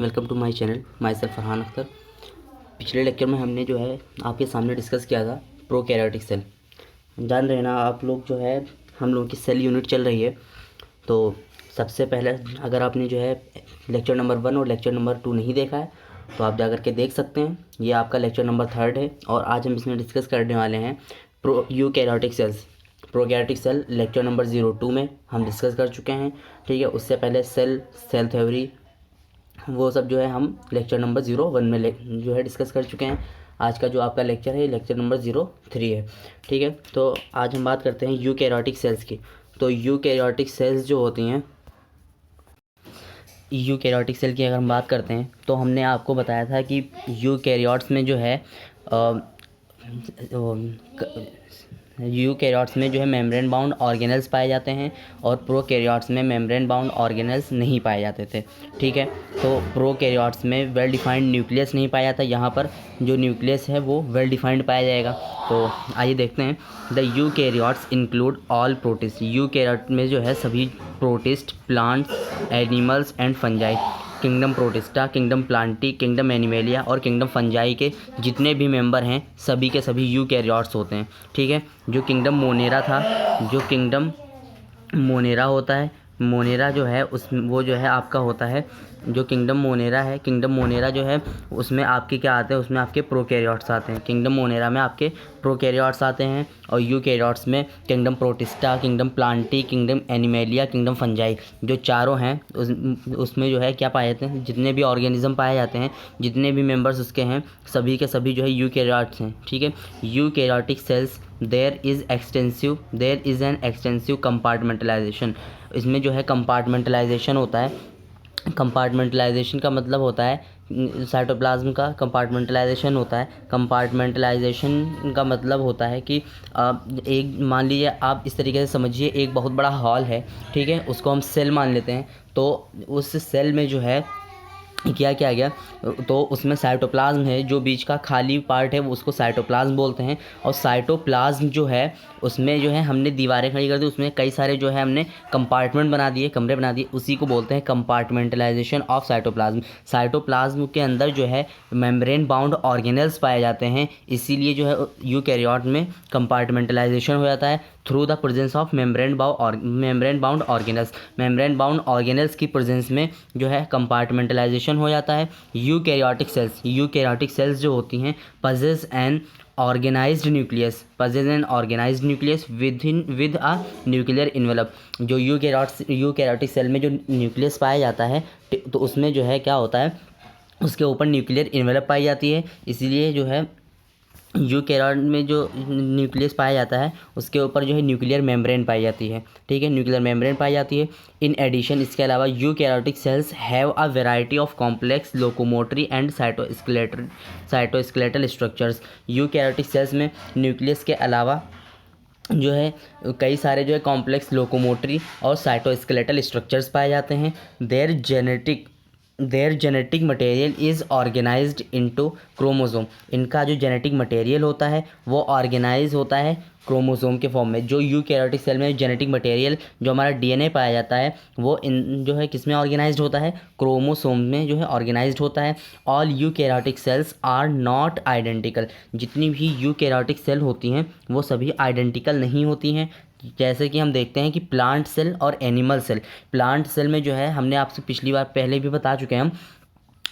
Welcome to my channel, myself Farhan Akhtar. पिछले lecture में हमने जो है आपके सामने डिस्कस किया था प्रोकैरियोटिक सेल। जान रहे हैं ना आप लोग, जो है हम लोगों की सेल यूनिट चल रही है। तो सबसे पहले अगर आपने जो है लेक्चर नंबर 1 और लेक्चर नंबर 2 नहीं देखा है तो आप जा कर के देख सकते हैं। ये आपका लेक्चर नंबर 3 है और आज हम इसमें डिस्कस करने वाले हैं eukaryotic cells. Prokaryotic cell lecture number 02 में हम डिस्कस कर चुके हैं। ठीक है, उससे पहले सेल थ्योरी वो सब जो है हम लेक्चर नंबर 01 में जो है डिस्कस कर चुके हैं। आज का जो आपका लेक्चर है लेक्चर नंबर 03 है। ठीक है, तो आज हम बात करते हैं यूकैरियोटिक सेल्स की। तो यूकैरियोटिक सेल्स जो होती हैं, यूकैरियोटिक सेल की अगर हम बात करते हैं तो हमने आपको बताया था कि यूकैरियोट्स में जो है यूकैरियोट्स में जो है मेम्ब्रेन बाउंड ऑर्गेनल्स पाए जाते हैं और प्रोकैरियोट्स में मेम्ब्रेन बाउंड ऑर्गेनल्स नहीं पाए जाते थे। ठीक है, तो प्रोकैरियोट्स में वेल डिफाइंड न्यूक्लियस नहीं पाया जाता। यहाँ पर जो न्यूक्लियस है वो वेल डिफाइंड पाया जाएगा। तो आइए देखते हैं। The eukaryotes include all protist. Eukaryote में जो है सभी protist, plants, animals and fungi. Kingdom protista, kingdom Plantae, kingdom animalia और किंगडम फंजाई के जितने भी मेंबर हैं सभी के सभी यूकैरियोट्स होते हैं। ठीक है, जो किंगडम मोनेरा था, जो किंगडम मोनेरा होता है, मोनेरा जो है उस वो जो है आपका होता है, जो किंगडम मोनेरा है, किंगडम मोनेरा जो है उसमें आपके क्या आते हैं, उसमें आपके प्रोकैरियोट्स आते हैं। किंगडम मोनेरा में आपके प्रोकैरियोट्स आते हैं और यूकैरियोट्स में kingdom protista, kingdom Plantae, kingdom animalia, kingdom fungi, जो चारों हैं उसमें जो है क्या पाए जाते हैं, जितने भी ऑर्गेनिज्म पाए जाते हैं, जितने भी मेंबर्स उसके हैं सभी के सभी जो है यूकैरियोट्स हैं। ठीक है, eukaryotic cells there is an extensive compartmentalisation. इसमें जो है कंपार्टमेंटलाइजेशन होता है। कंपार्टमेंटलाइजेशन का मतलब होता है, साइटोप्लाज्म का कंपार्टमेंटलाइजेशन होता है। कंपार्टमेंटलाइजेशन का मतलब होता है कि एक मान लीजिए आप इस तरीके से समझिए, एक बहुत बड़ा हॉल है। ठीक है, उसको हम सेल मान लेते हैं। तो उस सेल में जो है क्या क्या गया, तो उसमें साइटोप्लाज्म है, जो बीच का खाली पार्ट है वो उसको साइटोप्लाज्म बोलते हैं। और साइटोप्लाज्म जो है उसमें जो है हमने दीवारें खड़ी कर दी, उसमें कई सारे जो है हमने कंपार्टमेंट बना दिए, कमरे बना दिए, उसी को बोलते हैं कंपार्टमेंटलाइजेशन ऑफ साइटोप्लाज्म। साइटोप्लाज्म के अंदर जो है मेम्ब्रेन बाउंड ऑर्गेनल्स पाए जाते हैं, इसीलिए जो है यूकैरियोट में कंपार्टमेंटलाइजेशन हो जाता है through the presence of membrane bound organelles. Membrane bound organelles की प्रेजेंस में जो है कंपार्टमेंटलाइजेशन हो जाता है। यूकैरियोटिक सेल्स जो होती हैं possess an organized nucleus with a nuclear envelope। जो यूकैरियोटिक सेल में जो न्यूक्लियस पाया जाता है तो उसमें जो है क्या होता है, उसके ऊपर न्यूक्लियर इन्वेलप पाई जाती है। इसीलिए जो है यूकैरियोट में जो न्यूक्लियस पाया जाता है उसके ऊपर जो है न्यूक्लियर मेम्ब्रेन पाई जाती है। ठीक है, न्यूक्लियर मेम्ब्रेन पाई जाती है। इन एडिशन, इसके अलावा eukaryotic cells have a variety of complex locomotory and cytoskeletal structures. Eukaryotic cells में न्यूक्लियस के अलावा जो है कई सारे जो है कॉम्प्लेक्स लोकोमोटरी और साइटोस्केलेटल स्ट्रक्चर्स पाए जाते हैं। There genetic material is organised into chromosome. इनका जो जेनेटिक मटेरियल होता है वो ऑर्गेनाइज होता है क्रोमोसोम के फॉर्म में। जो यूकैरियोटिक सेल में जेनेटिक मटेरियल जो हमारा डीएनए पाया जाता है वो इन जो है किस में ऑर्गेनाइज्ड होता है, क्रोमोसोम में जो है ऑर्गेनाइज्ड होता है। All eukaryotic cells are not identical. जितनी भी यूकैरियोटिक सेल होती हैं वो सभी आइडेंटिकल नहीं होती हैं। जैसे कि हम देखते हैं कि प्लांट सेल और एनिमल सेल। प्लांट सेल में जो है हमने आपसे पिछली बार पहले भी बता चुके हैं हम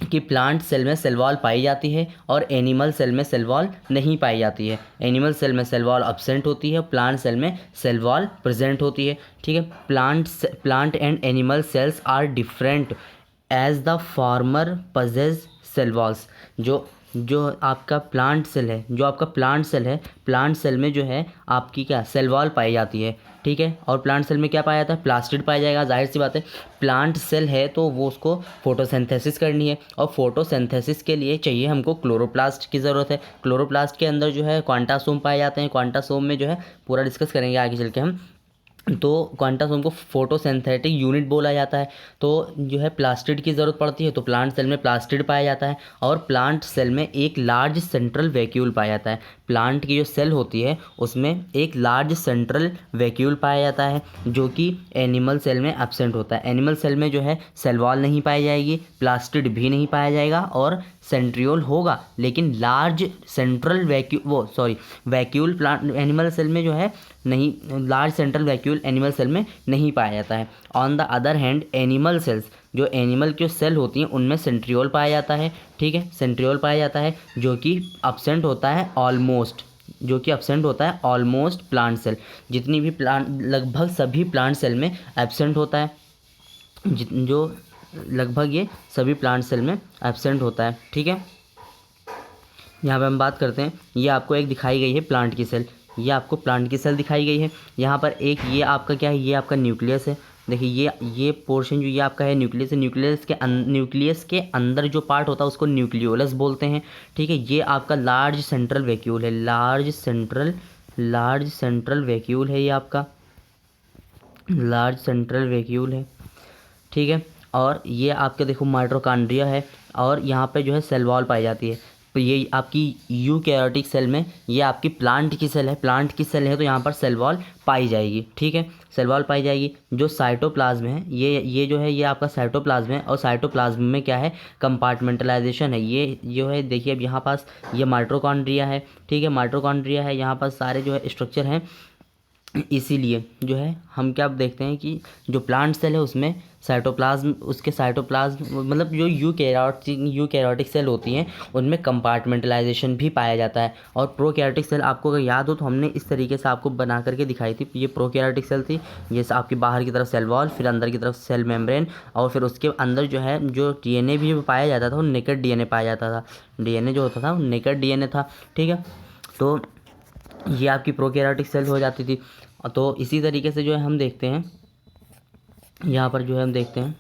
कि प्लांट सेल में सेल वॉल पाई जाती है और एनिमल सेल में सेल वॉल नहीं पाई जाती है। एनिमल सेल में सेल वॉल अब्सेंट होती है, प्लांट सेल में सेल वॉल प्रेजेंट होती है। ठीक है, plant and animal cells are different as the former possess cell walls. जो आपका प्लांट सेल है, प्लांट सेल में जो है आपकी क्या सेल वॉल पाई जाती है। ठीक है, और प्लांट सेल में क्या पाया जाता है, प्लास्टिड पाया जाएगा। जाहिर सी बात है, प्लांट सेल है तो वो उसको फोटोसिंथेसिस करनी है और फोटोसिंथेसिस के लिए चाहिए हमको क्लोरोप्लास्ट की ज़रूरत है। क्लोरोप्लास्ट के अंदर जो है क्वांटासोम पाए जाते हैं। क्वांटासोम में जो है पूरा डिस्कस करेंगे आगे चल के हम। तो क्वांटासोम को फोटोसिंथेटिक यूनिट बोला जाता है। तो जो है प्लास्टिड की ज़रूरत पड़ती है, तो प्लांट सेल में प्लास्टिड पाया जाता है। और प्लांट सेल में एक लार्ज सेंट्रल वैक्यूल पाया जाता है। प्लांट की जो सेल होती है उसमें एक लार्ज सेंट्रल वैक्यूल पाया जाता है, जो कि एनिमल सेल में एब्सेंट होता है। एनिमल सेल में जो है सेल वॉल नहीं पाई जाएगी, प्लास्टिड भी नहीं पाया जाएगा, और सेंट्रियोल होगा, लेकिन large central vacuole plant animal cell में जो है नहीं, large central vacuole animal cell में नहीं पाया जाता है। On the other hand animal cells, जो एनिमल की सेल होती हैं उनमें सेंट्रियोल पाया जाता है। ठीक है, सेंट्रियोल पाया जाता है जो कि एब्सेंट होता है ऑलमोस्ट प्लांट सेल। जितनी भी प्लांट, लगभग सभी प्लांट सेल में एब्सेंट होता है, जो लगभग ये सभी प्लांट सेल में एब्सेंट होता है। ठीक है, यहाँ पे हम बात करते हैं, ये आपको एक दिखाई गई है प्लांट की सेल, ये आपको प्लांट की सेल दिखाई गई है। यहाँ पर एक ये आपका क्या है, ये आपका न्यूक्लियस है। देखिए ये पोर्शन जो ये आपका है न्यूक्लियस है। न्यूक्लियस के अंदर जो पार्ट होता है उसको न्यूक्लियोलस बोलते हैं। ठीक है, ये आपका लार्ज सेंट्रल वैक्यूल है, लार्ज सेंट्रल वैक्यूल है, ये आपका लार्ज सेंट्रल वैक्यूल है। ठीक है, और ये आपके देखो माइटोकॉन्ड्रिया है, और यहाँ पे जो है सेल वॉल पाई जाती है। तो ये आपकी यूकैरियोटिक सेल में, ये आपकी प्लांट की सेल है, तो यहाँ पर सेल वॉल पाई जाएगी। ठीक है, सेल वॉल पाई जाएगी। जो साइटोप्लाज्म है, ये जो है ये आपका साइटोप्लाज्म है, और साइटोप्लाज्म में क्या है, कंपार्टमेंटलाइजेशन है। ये जो है देखिए अब यहाँ पास ये माइटोकॉन्ड्रिया है। ठीक है, माइटोकॉन्ड्रिया है, यहाँ पर सारे जो है स्ट्रक्चर हैं। इसीलिए जो है हम क्या देखते हैं कि जो प्लांट सेल है उसमें साइटोप्लाज्म, मतलब जो यूकैरियोटिक सेल होती हैं उनमें कंपार्टमेंटलाइजेशन भी पाया जाता है। और प्रोकैरियोटिक सेल आपको अगर याद हो तो हमने इस तरीके से आपको बना करके दिखाई थी। ये प्रोकैरियोटिक सेल थी, ये आपकी बाहर की तरफ सेल वॉल, फिर अंदर की तरफ सेल मेम्ब्रेन, और फिर उसके अंदर जो है जो डीएनए भी पाया जाता था वो नेकेड डीएनए पाया जाता था। डीएनए जो होता था वो नेकेड डीएनए था। ठीक है, तो ये आपकी प्रोकैरियोटिक सेल हो जाती थी। तो इसी तरीके से जो है हम देखते हैं, यहाँ पर जो है हम देखते हैं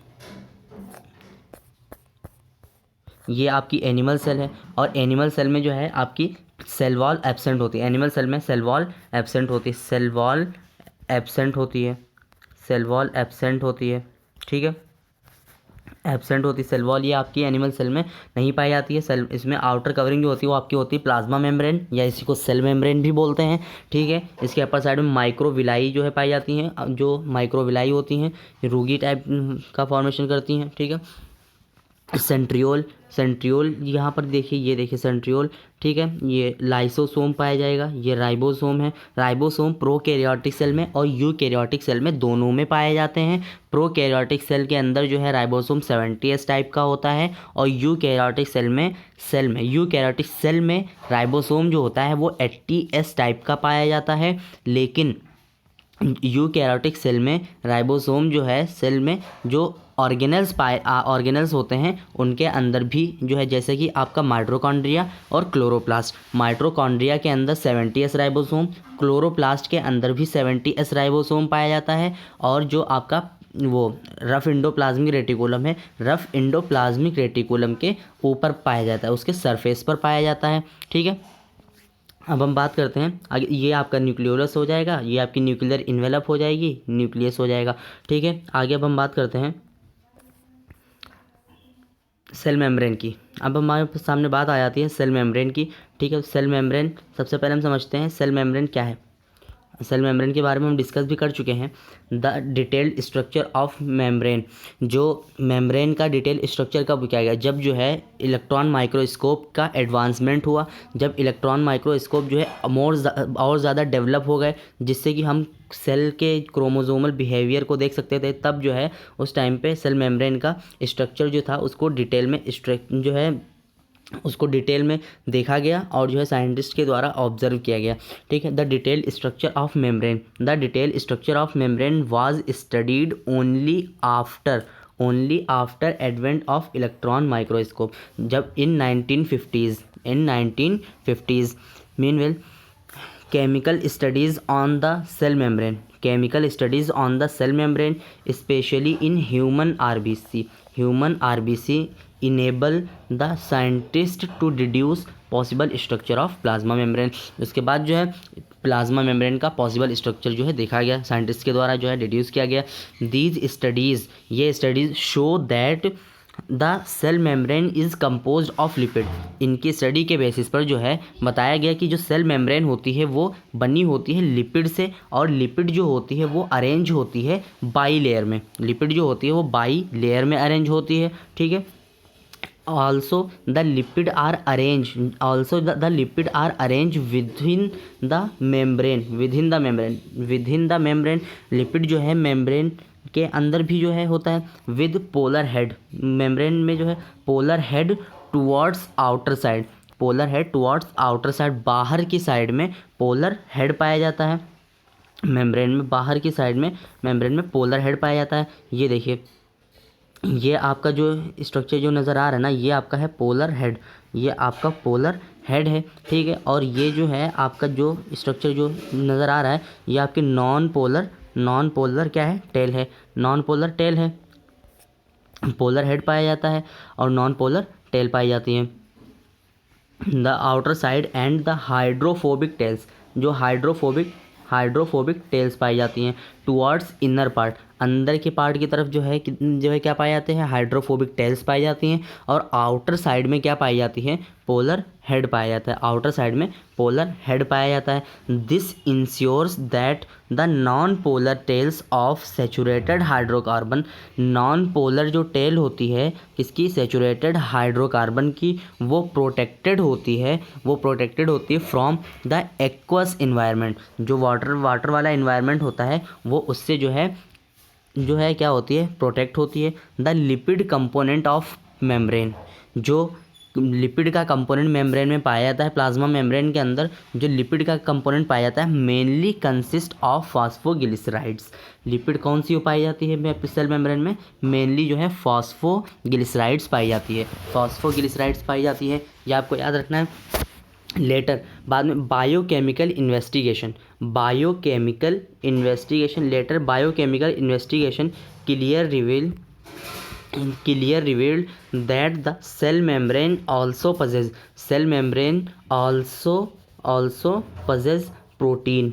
ये आपकी एनिमल सेल है, और एनिमल सेल में जो है आपकी सेल वॉल एब्सेंट होती है। एनिमल सेल में सेल वॉल एब्सेंट होती है, सेल वॉल एब्सेंट होती है। ठीक है, एब्सेंट होती है सेल वॉल, ये आपकी एनिमल सेल में नहीं पाई जाती है। सेल इसमें आउटर कवरिंग जो होती है वो आपकी होती है प्लाज्मा मेम्ब्रेन, या इसी को सेल मेम्ब्रेन भी बोलते हैं। ठीक है, इसके अपर साइड में माइक्रोविलाई जो है पाई जाती हैं, जो माइक्रोविलाई होती हैं रूगी टाइप का फॉर्मेशन करती हैं। ठीक है, सेंट्रियोल यहाँ पर देखिए, ये देखिए सेंट्रियोल। ठीक है, ये लाइसोसोम पाया जाएगा, ये राइबोसोम है। राइबोसोम प्रोकैरियोटिक सेल में और यूकैरियोटिक सेल में दोनों में पाए जाते हैं। प्रोकैरियोटिक सेल के अंदर जो है राइबोसोम 70S टाइप का होता है, और यूकैरियोटिक सेल में राइबोसोम जो होता है वो 80S टाइप का पाया जाता है। लेकिन यूकैरियोटिक सेल में राइबोसोम जो है सेल में जो ऑर्गेनल्स होते हैं उनके अंदर भी जो है, जैसे कि आपका माइटोकॉन्ड्रिया और क्लोरोप्लास्ट। माइटोकॉन्ड्रिया के अंदर 70S राइबोसोम, क्लोरोप्लास्ट के अंदर भी 70S राइबोसोम पाया जाता है। और जो आपका वो रफ इंडोप्लाज्मिक रेटिकुलम है, रफ इंडोप्लाज्मिक रेटिकुलम के ऊपर पाया जाता है, उसके सरफेस पर पाया जाता है। ठीक है, अब हम बात करते हैं आगे। ये आपका न्यूक्लियोलस हो जाएगा, ये आपकी न्यूक्लियर इन्वेलप हो जाएगी, न्यूक्लियस हो जाएगा। ठीक है, आगे अब हम बात करते हैं सेल मेम्ब्रेन की। अब हमारे सामने बात आ जाती है सेल मेम्ब्रेन की। ठीक है, सेल मेम्ब्रेन सबसे पहले हम समझते हैं सेल मेम्ब्रेन क्या है। सेल मेम्ब्रेन के बारे में हम डिस्कस भी कर चुके हैं। The detailed structure of membrane, जो मेम्ब्रेन का डिटेल स्ट्रक्चर कब किया गया, जब जो है इलेक्ट्रॉन माइक्रोस्कोप का एडवांसमेंट हुआ, जब इलेक्ट्रॉन माइक्रोस्कोप जो है और ज़्यादा डेवलप हो गए, जिससे कि हम सेल के क्रोमोसोमल बिहेवियर को देख सकते थे, तब जो है उस टाइम पे सेल मेम्ब्रेन का स्ट्रक्चर जो था उसको डिटेल में देखा गया, और जो है साइंटिस्ट के द्वारा ऑब्जर्व किया गया। ठीक है, the detailed structure of membrane was studied only after advent of electron microscope, जब इन 1950s मीनवेल chemical studies on the cell membrane especially in human RBC enable the scientist to deduce possible structure of plasma membrane। उसके बाद जो है plasma membrane का possible structure जो है देखा गया, साइंटिस्ट के द्वारा जो है डिड्यूस किया गया। दीज स्टडीज़, ये studies show that the cell membrane is compose of lipid. इनकी स्टडी के बेसिस पर जो है बताया गया कि जो सेल मेम्ब्रेन होती है वो बनी होती है लिपिड से, और लिपिड जो होती है वो अरेंज होती है बाई लेयर में। लिपिड जो होती है वो बाई लेयर में अरेंज होती है, ठीक है। also the lipid are arranged within the membrane lipid जो है मेम्ब्रेन के अंदर भी जो है होता है विद पोलर हेड। मेम्ब्रेन में जो है polar head towards outer side, polar head towards outer side, बाहर की साइड में पोलर हेड पाया जाता है मेम्ब्रेन में, बाहर की साइड में मेम्ब्रेन में पोलर हेड पाया जाता है। ये देखिए, ये आपका जो स्ट्रक्चर जो नज़र आ रहा है ना, ये आपका है पोलर हेड, ये आपका पोलर हेड है, ठीक है। और ये जो है आपका जो स्ट्रक्चर जो नज़र आ रहा है ये आपके नॉन पोलर क्या है, टेल है, नॉन पोलर टेल है। पोलर हेड पाया जाता है और नॉन पोलर टेल पाई जाती है। The outer side and the hydrophobic tails, जो हाइड्रोफोबिक टेल्स पाई जाती हैं टुवर्ड्स इनर पार्ट, अंदर के पार्ट की तरफ जो है क्या पाए जाते हैं, हाइड्रोफोबिक टेल्स पाई जाती हैं। और आउटर साइड में क्या पाई जाती है, पोलर हेड पाया जाता है, आउटर साइड में पोलर हेड पाया जाता है। This ensures that the non polar tails of saturated hydrocarbon, non polar जो टेल होती है किसकी, सेचुरेटेड हाइड्रोकार्बन की, वो प्रोटेक्टेड होती है फ्रॉम द एक्वस इन्वायरमेंट। जो वाटर वाला इन्वायरमेंट होता है वो उससे जो है क्या होती है, प्रोटेक्ट होती है। The lipid component of membrane, जो लिपिड का कंपोनेंट मेम्ब्रेन में पाया जाता है, प्लाज्मा मेम्ब्रेन के अंदर जो लिपिड का कंपोनेंट पाया जाता है mainly consist of phosphoglycerides. Lipid कौन सी पाई जाती है सेल मेम्ब्रेन में, मेनली जो है फॉस्फोग्लिसराइड्स पाई जाती है, फॉस्फोग्लिसराइड्स पाई जाती है, ये आपको याद रखना है। लेटर बाद में biochemical investigation later biochemical investigation clear revealed that the cell membrane also possess protein.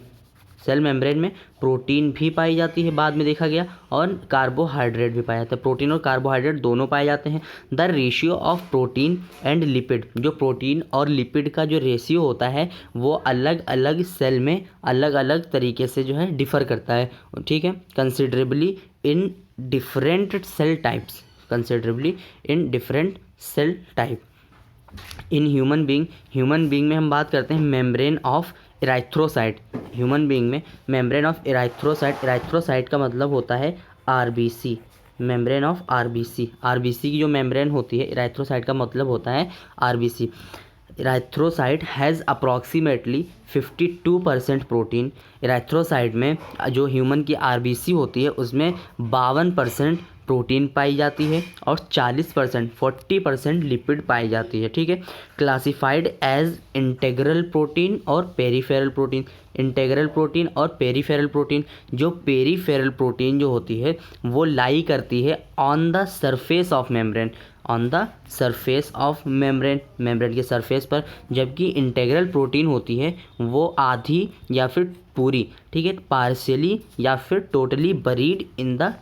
Cell membrane में प्रोटीन भी पाई जाती है बाद में देखा गया, और कार्बोहाइड्रेट भी पाया जाता है, प्रोटीन और कार्बोहाइड्रेट दोनों पाए जाते हैं। The ratio of protein and lipid, जो प्रोटीन और लिपिड का जो रेशियो होता है वो अलग अलग सेल में अलग अलग तरीके से जो है डिफ़र करता है, ठीक है। Considerably in different cell types, in human being में हम बात करते हैं membrane of erythrocyte. Human being में मेम्ब्रेन ऑफ इराइथ्रोसाइट का मतलब होता है आरबीसी, मेम्ब्रेन ऑफ आरबीसी की जो मेम्ब्रेन होती है इराइथ्रोसाइट का मतलब होता है RBC. Erythrocyte has approximately 52% protein. Erythrocyte में जो ह्यूमन की आरबीसी होती है उसमें 52% प्रोटीन पाई जाती है और 40% लिपिड पाई जाती है, ठीक है। क्लासिफाइड एज इंटेग्रल प्रोटीन और पेरीफेरल प्रोटीन। जो पेरीफेरल प्रोटीन जो होती है वो लाई करती है on the surface of membrane, membrane के सरफेस पर, जबकि इंटेग्रल प्रोटीन होती है वो आधी या फिर पूरी, ठीक है, पार्शियली या फिर totally buried in the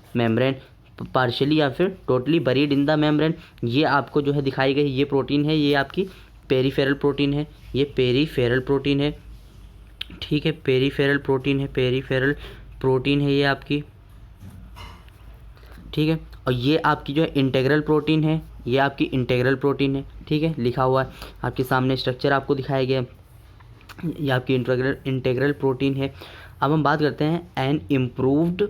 membrane, ये आपको जो है दिखाई गई ये प्रोटीन है, ये आपकी पेरीफेरल प्रोटीन है, ठीक है, पेरीफेरल प्रोटीन है ये आपकी, ठीक है। और ये आपकी जो है इंटेग्रल प्रोटीन है, ये आपकी इंटेग्रल प्रोटीन है, ठीक है, लिखा हुआ है आपके सामने, स्ट्रक्चर आपको दिखाया गया, ये आपकी इंटेग्रल प्रोटीन है। अब हम बात करते हैं an improved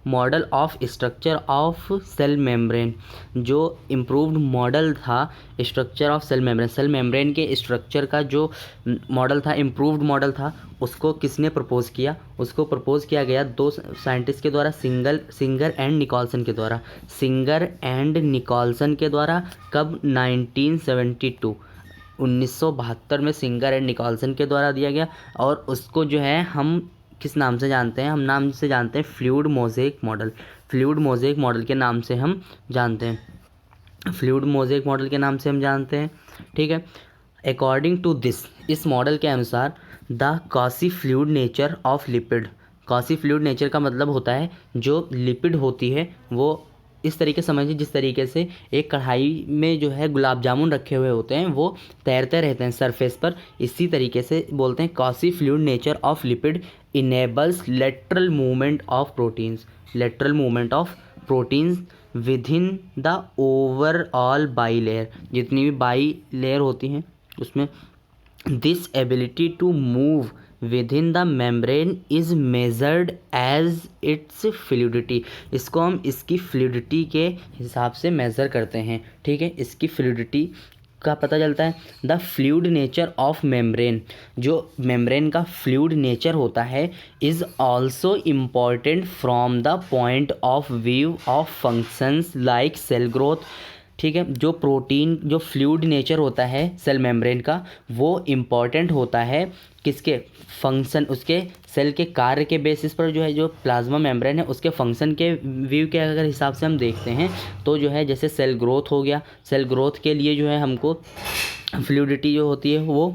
model of structure of cell membrane. जो इम्प्रूव्ड मॉडल था स्ट्रक्चर ऑफ सेल मेम्ब्रेन के स्ट्रक्चर का जो मॉडल था, इम्प्रूव्ड मॉडल था, उसको किसने प्रपोज किया, उसको प्रपोज किया गया दो साइंटिस्ट के द्वारा, सिंगर एंड निकोलसन के द्वारा। कब, 1972 में सिंगर एंड निकोलसन के द्वारा दिया गया, और उसको जो है हम किस नाम से जानते हैं, हम नाम से जानते हैं फ्लूइड मोज़ेक मॉडल के नाम से हम जानते हैं, ठीक है। अकॉर्डिंग टू दिस, इस मॉडल के अनुसार the quasi fluid nature of lipid, quasi fluid nature का मतलब होता है जो लिपिड होती है वो इस तरीके समझिए जिस तरीके से एक कढ़ाई में जो है गुलाब जामुन रखे हुए होते हैं वो तैरते रहते हैं सरफेस पर, इसी तरीके से बोलते हैं quasi fluid nature of lipid enables lateral movement of proteins, lateral movement of proteins within the overall bilayer, जितनी भी बाई लेयर होती हैं उसमें this ability to move within the membrane is measured as its fluidity, इसको हम इसकी fluidity के हिसाब से मेज़र करते हैं, ठीक है। इसकी फ्लूइडिटी का पता चलता है। The fluid nature of membrane, जो मेम्ब्रेन का फ्लूइड नेचर होता है is also important from the point of view of functions like cell growth, ठीक है। जो प्रोटीन जो फ्लूइड नेचर होता है सेल मेम्ब्रेन का वो इम्पॉर्टेंट होता है किसके फंक्शन, उसके सेल के कार्य के बेसिस पर जो है जो प्लाज्मा मेम्ब्रेन है उसके फंक्शन के व्यू के अगर हिसाब से हम देखते हैं तो जो है जैसे सेल ग्रोथ हो गया, सेल ग्रोथ के लिए जो है हमको फ्लूइडिटी जो होती है वो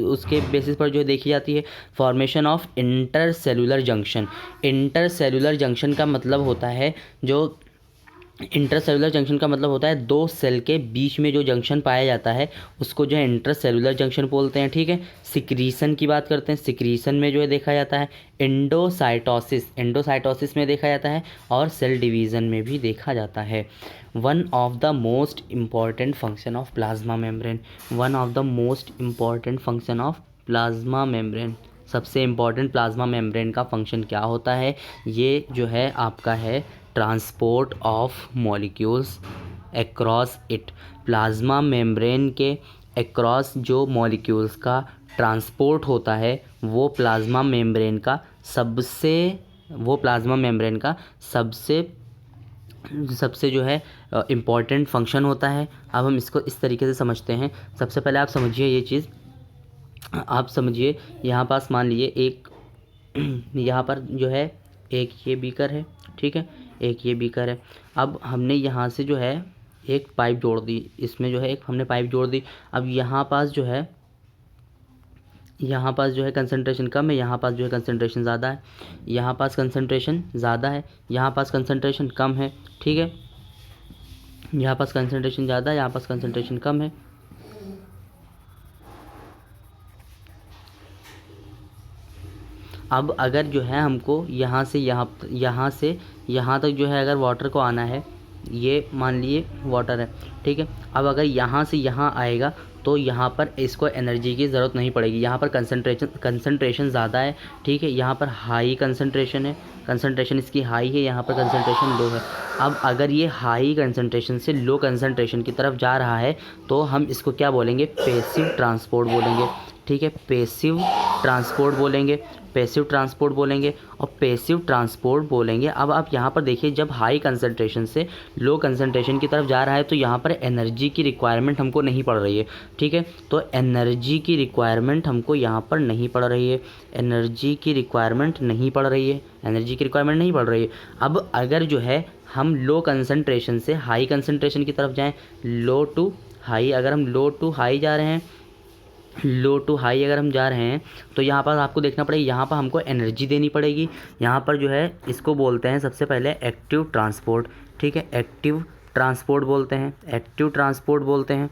उसके बेसिस पर जो है देखी जाती है। Formation of intercellular junction, intercellular junction का मतलब होता है जो इंटरसेलुलर जंक्शन का मतलब होता है दो सेल के बीच में जो जंक्शन पाया जाता है उसको जो है इंटरसेलुलर जंक्शन बोलते हैं, ठीक है। सिक्रीशन की बात करते हैं, सिक्रीशन में जो है देखा जाता है एंडोसाइटोसिस, एंडोसाइटोसिस में देखा जाता है और सेल डिवीज़न में भी देखा जाता है। One of the most important function of plasma membrane, one of the most important function of plasma membrane, सबसे इम्पॉर्टेंट प्लाज्मा मेम्ब्रेन का फंक्शन क्या होता है, ये जो है आपका है transport of molecules across it, plasma membrane के अक्रॉस जो मॉलिक्यूल्स का ट्रांसपोर्ट होता है वो प्लाज्मा मेम्ब्रेन का सबसे जो है इम्पॉर्टेंट फंक्शन होता है। अब हम इसको इस तरीके से समझते हैं। सबसे पहले आप समझिए ये चीज़, आप समझिए यहाँ पास मान लीजिए एक यहाँ पर जो है एक ये बीकर है, ठीक है, एक ये बीकर है। अब हमने यहाँ से जो है एक पाइप जोड़ दी, इसमें जो है एक हमने पाइप जोड़ दी। अब यहाँ पास जो है कंसंट्रेशन कम है, यहाँ पास जो है कंसंट्रेशन ज़्यादा है, यहाँ पास कंसंट्रेशन ज़्यादा है, यहाँ पास कंसंट्रेशन कम है, ठीक है। यहाँ पास कंसंट्रेशन ज़्यादा है, यहाँ पास कंसंट्रेशन कम है। अब अगर जो है हमको यहाँ से यहाँ तक जो है अगर वाटर को आना है, ये मान लिए वाटर है, ठीक है। अब अगर यहाँ से यहाँ आएगा तो यहाँ पर इसको एनर्जी की ज़रूरत नहीं पड़ेगी, यहाँ पर कंसंट्रेशन ज़्यादा है, ठीक है। यहाँ पर हाई कंसंट्रेशन है, कंसंट्रेशन इसकी हाई है, यहाँ पर कंसंट्रेशन लो है। अब अगर ये हाई कंसंट्रेशन से लो कंसंट्रेशन की तरफ जा रहा है तो हम इसको क्या बोलेंगे, पैसिव ट्रांसपोर्ट बोलेंगे, ठीक है। पैसिव ट्रांसपोर्ट बोलेंगे, पैसिव ट्रांसपोर्ट बोलेंगे और पैसिव ट्रांसपोर्ट बोलेंगे। अब आप यहाँ पर देखिए जब हाई कंसंट्रेशन से लो कंसंट्रेशन की तरफ जा रहा है तो यहाँ पर एनर्जी की रिक्वायरमेंट हमको नहीं पड़ रही है, ठीक है। तो एनर्जी की रिक्वायरमेंट हमको यहाँ पर नहीं पड़ रही है, एनर्जी की रिक्वायरमेंट नहीं पड़ रही है, एनर्जी की रिक्वायरमेंट नहीं पड़ रही है। अब अगर जो है हम लो कंसंट्रेशन से हाई कंसंट्रेशन की तरफ जाएँ, लो टू हाई, अगर हम लो टू हाई जा रहे हैं, लो टू हाई अगर हम जा रहे हैं तो यहाँ पर आपको देखना पड़ेगा, यहाँ पर हमको एनर्जी देनी पड़ेगी। यहाँ पर जो है इसको बोलते हैं सबसे पहले एक्टिव ट्रांसपोर्ट, ठीक है, एक्टिव ट्रांसपोर्ट बोलते हैं, एक्टिव ट्रांसपोर्ट बोलते हैं,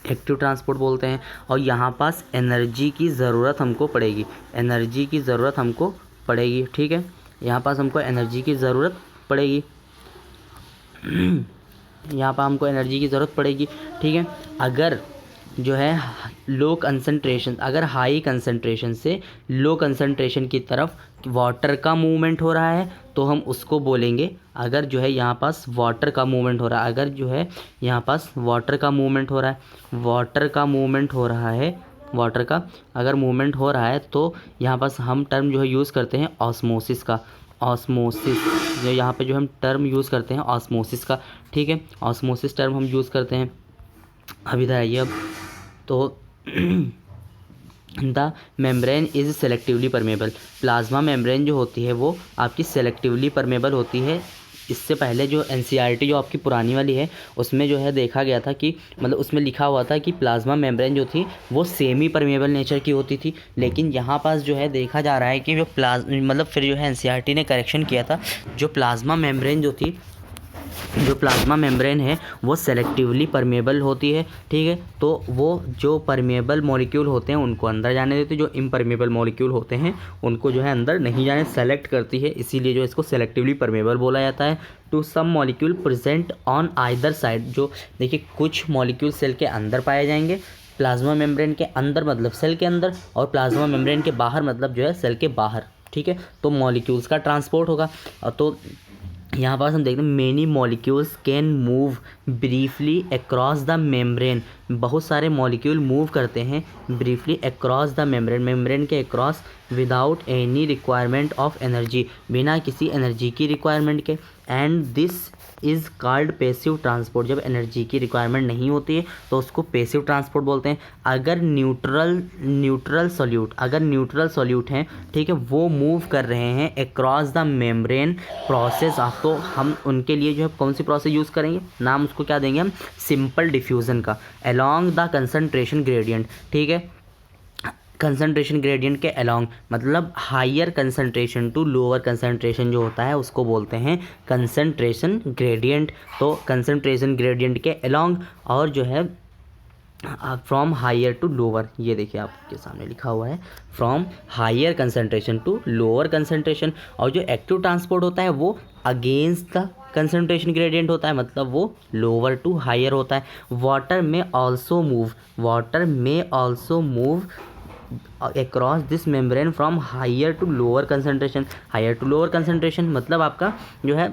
एक्टिव ट्रांसपोर्ट बोलते हैं। और यहाँ पास एनर्जी की ज़रूरत हमको पड़ेगी, एनर्जी की ज़रूरत हमको पड़ेगी, ठीक है। यहाँ पास हमको एनर्जी की ज़रूरत पड़ेगी, यहाँ पर हमको एनर्जी की ज़रूरत पड़ेगी, ठीक है। अगर जो है लो कंसंट्रेशन, अगर हाई कंसंट्रेशन से लो कंसंट्रेशन की तरफ वाटर का मूवमेंट हो रहा है तो हम उसको बोलेंगे, अगर जो है यहाँ पास वाटर का मूवमेंट हो रहा है, अगर जो है यहाँ पास वाटर का मूवमेंट हो रहा है, वाटर का मूवमेंट हो रहा है, वाटर का अगर मूवमेंट हो रहा है तो यहाँ पास हम टर्म जो है यूज़ करते हैं ऑस्मोसिस का, ऑस्मोसिस, जो यहाँ पे जो हम टर्म यूज़ करते हैं ऑस्मोसिस का, ठीक है, ऑस्मोसिस टर्म हम यूज़ करते हैं। अब इधर आइए, अब तो the membrane is selectively permeable, plasma membrane जो होती है वो आपकी सेलेक्टिवली परमेबल होती है इससे पहले जो एनसीईआरटी जो आपकी पुरानी वाली है उसमें जो है देखा गया था कि मतलब उसमें लिखा हुआ था कि प्लाज्मा मेम्ब्रेन जो थी वो सेमी परमेबल नेचर की होती थी, लेकिन यहाँ पास जो है देखा जा रहा है कि जो मतलब फिर जो है एनसीईआरटी ने करेक्शन किया था, जो प्लाज्मा मेम्ब्रेन है वो सेलेक्टिवली परमेबल होती है, ठीक है। तो वो जो परमेबल मॉलिक्यूल होते हैं उनको अंदर जाने देती है, जो इम्परमेबल मॉलिक्यूल होते हैं उनको जो है अंदर नहीं जाने सेलेक्ट करती है, इसीलिए जो इसको सेलेक्टिवली परमेबल बोला जाता है। To some molecule present on either side, जो देखिए कुछ मॉलिक्यूल सेल के अंदर पाए जाएंगे, प्लाज्मा मेम्ब्रेन के अंदर मतलब सेल के अंदर, और प्लाज्मा मेम्ब्रेन के बाहर मतलब जो है सेल के बाहर, ठीक है। तो मॉलिक्यूल्स का ट्रांसपोर्ट होगा। तो यहाँ पर हम देखते हैं many molecules can move briefly across the membrane, बहुत सारे मॉलिक्यूल मूव करते हैं ब्रीफली अक्रॉस द मेम्ब्रेन के across without any requirement of energy, बिना किसी एनर्जी की रिक्वायरमेंट के। And this is called passive transport, जब एनर्जी की रिक्वायरमेंट नहीं होती है तो उसको पैसिव ट्रांसपोर्ट बोलते हैं। अगर न्यूट्रल सॉल्यूट हैं, ठीक है, वो मूव कर रहे हैं अक्रॉस द मेम्ब्रेन प्रोसेस तो हम उनके लिए जो है कौन सी प्रोसेस यूज़ करेंगे, नाम उसको क्या देंगे हम, सिंपल डिफ्यूज़न का, अलोंग द कंसंट्रेशन ग्रेडियंट, ठीक है। कंसंट्रेशन ग्रेडियंट के अलोंग मतलब higher concentration to lower concentration जो होता है उसको बोलते हैं कंसंट्रेशन ग्रेडियंट। तो कंसंट्रेशन ग्रेडियंट के अलोंग और जो है फ्रॉम हायर टू लोअर, ये देखिए आपके सामने लिखा हुआ है from higher concentration to lower concentration. और जो एक्टिव ट्रांसपोर्ट होता है वो अगेंस्ट द कंसंट्रेशन ग्रेडियंट होता है, मतलब वो लोअर टू हायर होता है। वाटर में also move across this membrane from higher to lower concentration मतलब आपका जो है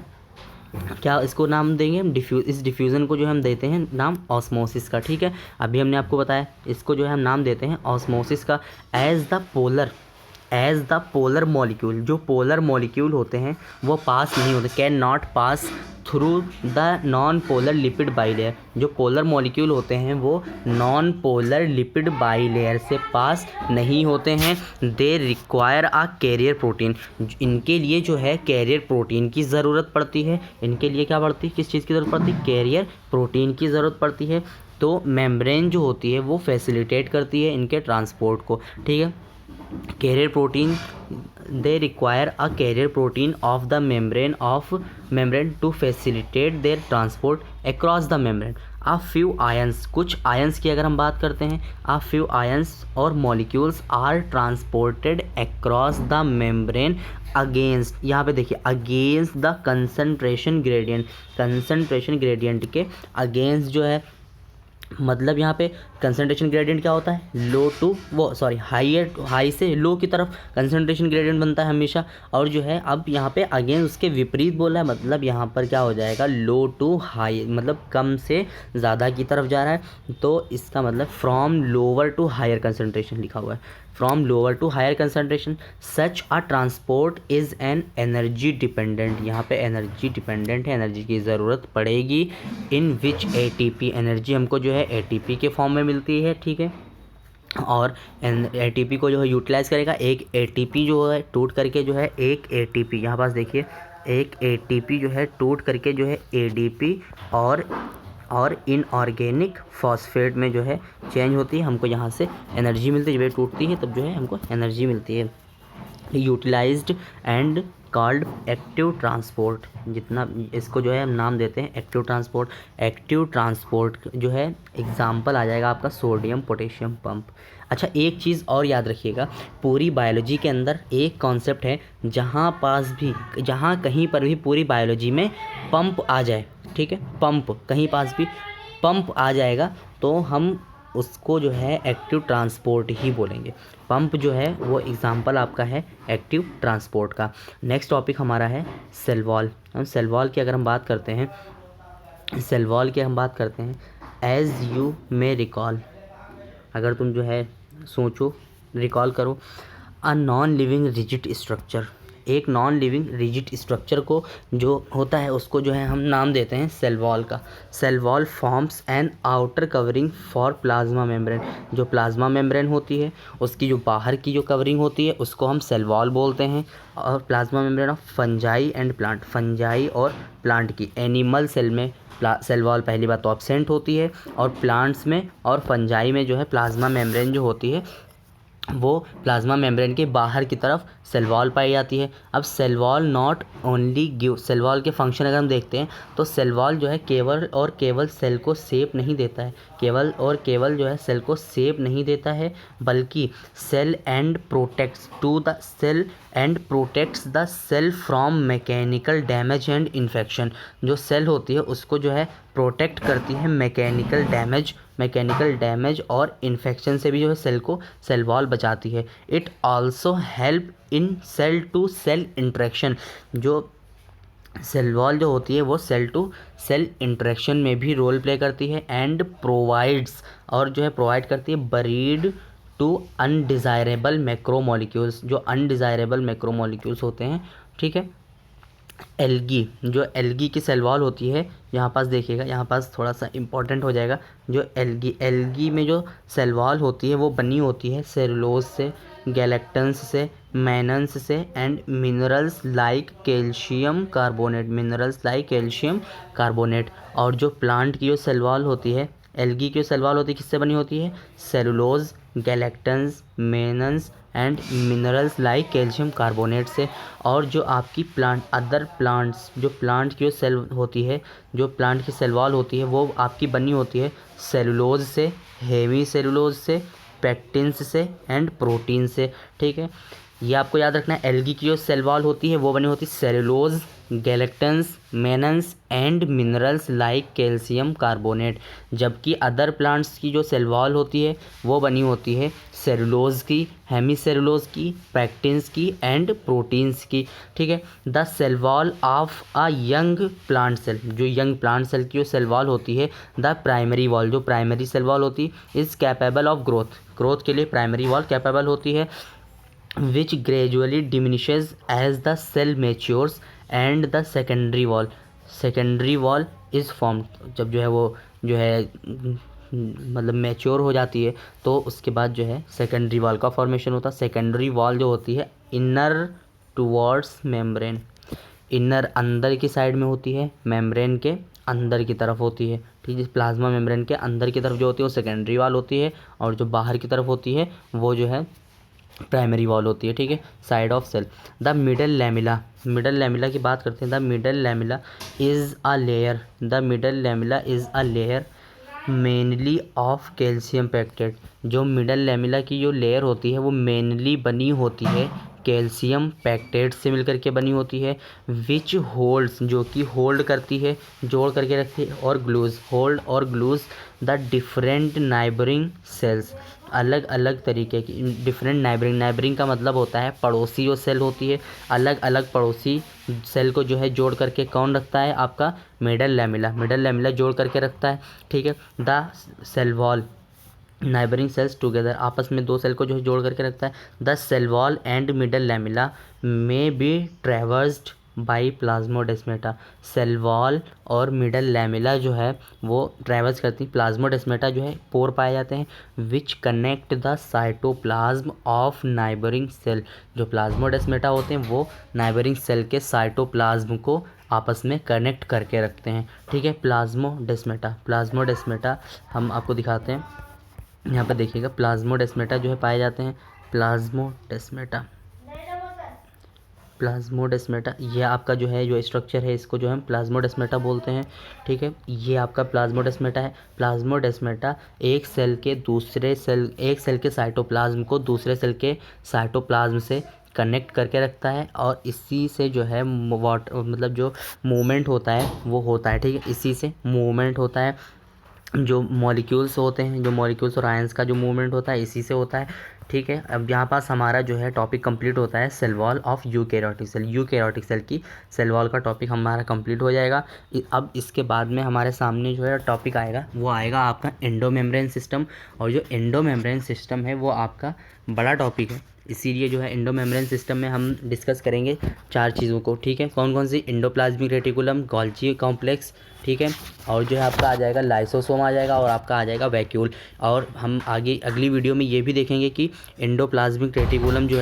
क्या इसको नाम देंगे हम इस डिफ्यूज़न को जो हम देते हैं नाम ऑस्मोसिस का, ठीक है। अभी हमने आपको बताया इसको जो है हम नाम देते हैं ऑस्मोसिस का। एज द पोलर मॉलिक्यूल, जो पोलर मॉलिक्यूल होते हैं वो पास नहीं होते, can not pass through the non polar lipid bilayer, जो पोलर मॉलिक्यूल होते हैं वो नॉन पोलर लिपिड बाइलेयर से पास नहीं होते हैं। They require a carrier protein, इनके लिए जो है कैरियर प्रोटीन की ज़रूरत पड़ती है। इनके लिए क्या पड़ती है, किस चीज़ की ज़रूरत पड़ती है, कैरियर प्रोटीन की ज़रूरत पड़ती है। तो मेम्ब्रेन जो होती है वो फैसिलिटेट करती है इनके ट्रांसपोर्ट को, ठीक है। Carrier protein, they require a carrier protein of the membrane to facilitate their transport across the membrane. A few ions, कुछ ions की अगर हम बात करते हैं, a few ions और molecules are transported across the membrane against, यहाँ पे देखिए against the concentration gradient के against जो है मतलब यहाँ पे कंसंट्रेशन ग्रेडियंट क्या होता है, हाई से लो की तरफ कंसंट्रेशन ग्रेडियंट बनता है हमेशा। और जो है अब यहाँ पे अगेन उसके विपरीत बोला है, मतलब यहाँ पर क्या हो जाएगा, लो टू हाई, मतलब कम से ज़्यादा की तरफ जा रहा है। तो इसका मतलब from lower to higher concentration लिखा हुआ है, from lower to higher concentration. Such a transport is an energy dependent, यहाँ पे एनर्जी डिपेंडेंट है, एनर्जी की ज़रूरत पड़ेगी। इन विच एटीपी, एनर्जी हमको जो है एटीपी के फॉर्म में मिलती है, ठीक है। और एटीपी को जो है यूटिलाइज़ करेगा, एक एटीपी जो है टूट करके जो है एक एटीपी, यहाँ पास देखिए एक एटीपी जो है टूट करके जो है एडीपी और इनऑर्गेनिक फॉस्फेट में जो है चेंज होती है, हमको यहाँ से एनर्जी मिलती है। जब ये टूटती है तब जो है हमको एनर्जी मिलती है। Utilised and called active transport, जितना इसको जो है हम नाम देते हैं एक्टिव ट्रांसपोर्ट। एक्टिव ट्रांसपोर्ट जो है एग्जाम्पल आ जाएगा आपका सोडियम पोटेशियम पंप। अच्छा एक चीज़ और याद रखिएगा, पूरी बायोलॉजी के अंदर एक कॉन्सेप्ट है, जहाँ कहीं पर भी पूरी बायोलॉजी में पंप आ जाए, ठीक है, पंप कहीं पास भी पंप आ जाएगा तो हम उसको जो है एक्टिव ट्रांसपोर्ट ही बोलेंगे। पंप जो है वो एग्जांपल आपका है एक्टिव ट्रांसपोर्ट का। नेक्स्ट टॉपिक हमारा है सेल वॉल। हम सेल वॉल की अगर हम बात करते हैं, एज यू मे रिकॉल, अगर तुम जो है सोचो, रिकॉल करो, a non living rigid structure, एक नॉन लिविंग रिजिड स्ट्रक्चर को जो होता है उसको जो है हम नाम देते हैं सेल वॉल का। Cell wall forms an outer covering for plasma membrane. जो प्लाज्मा मेम्ब्रेन होती है उसकी जो बाहर की जो कवरिंग होती है उसको हम सेल वॉल बोलते हैं। और plasma membrane of fungi and plant, fungi और प्लांट की, एनिमल सेल में सेल वॉल पहली बात तो एब्सेंट होती है, और प्लांट्स में और फंजाई में जो है प्लाज्मा मेम्ब्रेन जो होती है वो प्लाज्मा मेम्ब्रेन के बाहर की तरफ सेल वॉल पाई जाती है। अब cell wall not only give, cell wall के फंक्शन अगर हम देखते हैं तो सेल वॉल जो है केवल और केवल सेल को शेप नहीं देता है, केवल और केवल जो है सेल को शेप नहीं देता है, बल्कि cell and protects to the cell and protects the cell from mechanical damage and infection. जो सेल होती है उसको जो है प्रोटेक्ट करती है मैकेनिकल डैमेज और इन्फेक्शन से भी जो है सेल को सेल वॉल बचाती है। It also help in cell to cell interaction. जो सेल वॉल जो होती है वो सेल टू सेल इंटरेक्शन में भी रोल प्ले करती है। एंड प्रोवाइड्स, और जो है प्रोवाइड करती है बरीड टू अनडिज़ायरेबल मैक्रोमोलिक्यूल्स। जो अनडिज़ायरेबल मैक्रोमोलिक्यूल्स होते हैं, ठीक है। एल्गी, जो एल्गी की सेल वॉल होती है, यहाँ पास देखिएगा, यहाँ पास थोड़ा सा इम्पोर्टेंट हो जाएगा। जो एल्गी में जो सेल वॉल होती है वो बनी होती है सेलुलोज से, गैलेक्टन्स से, मैनन्स से and minerals like calcium carbonate. और जो प्लांट की जो सेल वॉल होती है, एल्गी की जो सेल वॉल होती है किससे बनी होती है? Cellulose, galactans, मेनन्स and minerals like calcium carbonate से। और जो आपकी अदर प्लांट्स, जो प्लांट की जो सेल होती है, जो प्लांट की सेल वॉल होती है वो आपकी बनी होती है सेलुलोज से, हेमी सेलुलोज से, पेक्टिन्स से एंड प्रोटीन से, ठीक है। ये आपको याद रखना है। एल्गी की जो सेल वॉल होती है वो बनी होती है cellulose, galactans, मेनन्स and minerals like calcium carbonate. जबकि अदर प्लांट्स की जो सेल वॉल होती है वो बनी होती है सेलुलोज की, हेमी सेलुलोज की, पैक्टिन्स की एंड प्रोटीन्स की, ठीक है। The cell wall of a young plant cell, जो यंग प्लांट सेल की जो सेल वॉल होती है, द प्राइमरी वॉल, जो प्राइमरी सेल वॉल होती है, इज़ कैपेबल ऑफ ग्रोथ के लिए प्राइमरी वॉल कैपेबल होती है, which gradually diminishes as the cell matures and the secondary wall is formed। जब जो है वो जो है मतलब मैच्योर हो जाती है तो उसके बाद जो है सेकेंडरी वॉल का फॉर्मेशन होता है। सेकेंडरी वॉल जो होती है इनर टुवर्ड्स मेम्ब्रेन, इनर अंदर की साइड में होती है, मेम्ब्रेन के अंदर की तरफ होती है, ठीक है। प्लाज्मा मेम्ब्रेन के अंदर की तरफ जो होती है वो सेकेंडरी वॉल होती है, और जो बाहर की तरफ होती है वो जो है प्राइमरी वॉल होती है, ठीक है। Side of cell, the middle lamella की बात करते हैं। The middle lamella is a layer mainly of calcium pectate. जो मिडल लैमिला की जो लेयर होती है वो मेनली बनी होती है कैल्शियम पैक्टेट से मिलकर के बनी होती है। विच होल्ड्स, जो कि होल्ड करती है, जोड़ करके रखती है, और glues the different neighbouring cells, अलग अलग तरीके की डिफरेंट नाइबरिंग का मतलब होता है पड़ोसी जो सेल होती है, अलग अलग पड़ोसी सेल को जो है जोड़ करके कौन रखता है? आपका मिडल लैमिला जोड़ करके रखता है, ठीक है। The cell wall neighbouring cells together, आपस में दो सेल को जो है जोड़ करके रखता है। The cell wall and middle lamella में be traversed by plasmodesmata. Cell wall और मिडल लैमिला जो है वो ट्रेवर्स करती हैं, प्लाज्मोडेस्मेटा जो है पोर पाए जाते हैं, which connect the cytoplasm of neighbouring cell. जो प्लाज्मोडेस्मेटा होते हैं वो नाइबरिंग सेल के साइटोप्लाज्म को आपस में कनेक्ट करके रखते हैं, ठीक है। प्लाज्मोडेस्मेटा हम आपको दिखाते हैं, यहाँ पर देखिएगा। प्लाज्मोडेस्मेटा जो है पाए जाते हैं, प्लाज्मोडेस्मेटा ये आपका जो है जो स्ट्रक्चर है इसको जो हम प्लाज्मोडेस्मेटा बोलते हैं, ठीक है। ये आपका प्लाज्मोडेस्मेटा है। प्लाज्मोडेस्मेटा एक सेल के साइटोप्लाज्म को दूसरे सेल के साइटोप्लाज्म से कनेक्ट करके रखता है, और इसी से जो है मतलब जो मूवमेंट होता है वो होता है, ठीक है। इसी से मूवमेंट होता है, जो मॉलिक्यूल्स होते हैं, जो मॉलिक्यूल्स और आयंस का जो मूवमेंट होता है इसी से होता है, ठीक है। अब यहाँ पास हमारा जो है टॉपिक कंप्लीट होता है cell wall of eukaryotic cell की सेल वॉल का टॉपिक हमारा कंप्लीट हो जाएगा। अब इसके बाद में हमारे सामने जो है टॉपिक आएगा वो आएगा आपका एंडोमेम्ब्रेन सिस्टम। और जो एंडोमेम्ब्रेन सिस्टम है वो आपका बड़ा टॉपिक है। इसीलिए जो है एंडो मेम्ब्रेन सिस्टम में हम डिस्कस करेंगे 4 चीज़ों को, ठीक है। कौन कौन सी? एंडोप्लाज्मिक रेटिकुलम, गोल्गी कॉम्प्लेक्स, ठीक है, और जो है आपका आ जाएगा लाइसोसोम आ जाएगा, और आपका आ जाएगा वैक्यूल। और हम आगे अगली वीडियो में ये भी देखेंगे कि एंडोप्लाज्मिक रेटिकुलम जो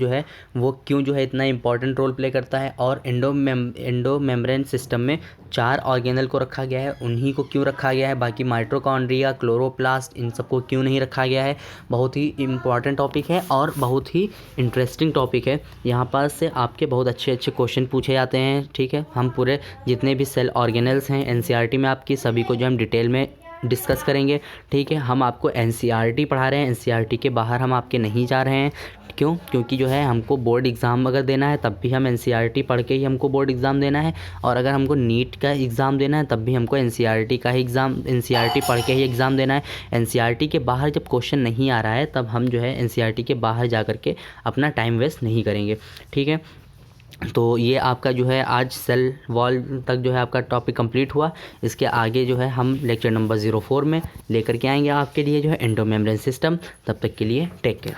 है वो क्यों जो है इतना इंपॉर्टेंट रोल प्ले करता है, और एंडो मेम्ब्रेन सिस्टम में 4 ऑर्गेनल को रखा गया है, उन्हीं को क्यों रखा गया है, बाकी माइटोकॉन्ड्रिया, क्लोरोप्लास्ट, इन सबको क्यों नहीं रखा गया है। बहुत ही इंपॉर्टेंट टॉपिक है और बहुत ही इंटरेस्टिंग टॉपिक है। यहाँ पर से आपके बहुत अच्छे अच्छे क्वेश्चन पूछे जाते हैं, ठीक है। हम पूरे जितने भी सेल ऑर्गेनल्स हैं एनसीईआरटी में आपकी सभी को जो हम डिटेल में डिस्कस करेंगे, ठीक है। हम आपको एनसीईआरटी पढ़ा रहे हैं, एनसीईआरटी के बाहर हम आपके नहीं जा रहे हैं। क्यों? क्योंकि जो है हमको बोर्ड एग्ज़ाम अगर देना है तब भी हम एनसीईआरटी पढ़ के ही हमको बोर्ड एग्ज़ाम देना है, और अगर हमको नीट का एग्ज़ाम देना है तब भी हमको एनसीईआरटी पढ़ के ही एग्ज़ाम देना है। एनसीईआरटी के बाहर जब क्वेश्चन नहीं आ रहा है तब हम जो है एनसीईआरटी के बाहर जा कर के अपना टाइम वेस्ट नहीं करेंगे, ठीक है। तो ये आपका जो है आज सेल वॉल तक जो है आपका टॉपिक कंप्लीट हुआ। इसके आगे जो है हम लेक्चर नंबर 04 में लेकर के आएंगे आपके लिए जो है एंडो मेम्ब्रेन सिस्टम। तब तक के लिए टेक केयर।